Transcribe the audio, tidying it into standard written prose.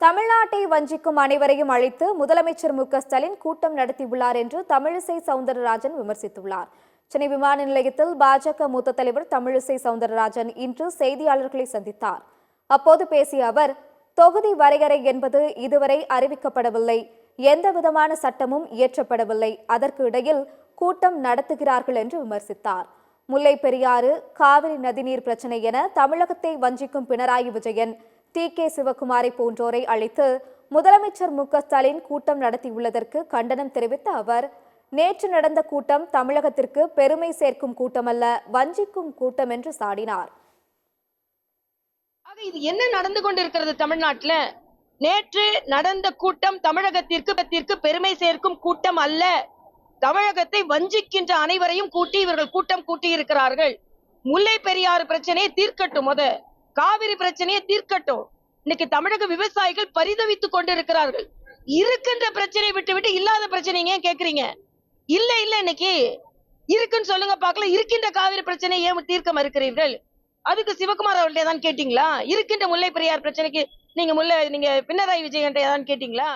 தமிழ்நாட்டை வஞ்சிக்கும் அனைவரையும் அழைத்து முதலமைச்சர் மு.க.ஸ்டாலின் கூட்டம் நடத்தியுள்ளார் என்று தமிழிசை சவுந்தரராஜன் விமர்சித்துள்ளார். சென்னை விமான நிலையத்தில் பாஜக மூத்த தலைவர் தமிழிசை சவுந்தரராஜன் இன்று செய்தியாளர்களை சந்தித்தார். அப்போது பேசிய அவர், தொகுதி வரையறை என்பது இதுவரை அறிவிக்கப்படவில்லை, எந்தவிதமான சட்டமும் இயற்றப்படவில்லை, அதற்கு இடையில் கூட்டம் நடத்துகிறார்கள் என்று விமர்சித்தார். முல்லை பெரியாறு, காவிரி நதிநீர் பிரச்சினை என தமிழகத்தை வஞ்சிக்கும் பினராயி விஜயன், டி.கே. சிவகுமாரை போன்றோரை அழைத்து முதலமைச்சர் மு.க.ஸ்டாலின் கூட்டம் நடத்தியுள்ளதற்கு கண்டனம் தெரிவித்த அவர், நேற்று நடந்த கூட்டம் தமிழகத்திற்கு பெருமை சேர்க்கும் கூட்டமல்ல, வஞ்சிக்கும் கூட்டம் என்று சாடினார். இது என்ன நடந்து கொண்டிருக்கிறது தமிழ்நாட்டில்? நேற்று நடந்த கூட்டம் தமிழகத்திற்கு பெருமை சேர்க்கும் கூட்டம் அல்ல, தமிழகத்தை வஞ்சிக்கின்ற அனைவரையும் கூட்டி இவர்கள் கூட்டம் கூட்டி இருக்கிறார்கள். முல்லை பெரியாறு பிரச்சனையை தீர்க்கட்டும், காவிரி பிரச்சனையை தீர்க்கட்டும். இன்னைக்கு தமிழக விவசாயிகள் பரிதவித்துக் கொண்டிருக்கிறார்கள். இருக்கின்ற பிரச்சனையை விட்டு இல்லாத பிரச்சனைங்க கேக்குறீங்க. இல்ல இன்னைக்கு இருக்குன்னு சொல்லுங்க பாக்கலாம். இருக்கின்ற காவிரி பிரச்சனையை ஏன் தீர்க்க மறுக்கிறீர்கள்? அதுக்கு சிவகுமார் அவர்களே தான் கேட்டீங்களா? இருக்கின்ற முல்லை பெரியார் பிரச்சனைக்கு நீங்க பினராயி விஜயன் தான் கேட்டீங்களா?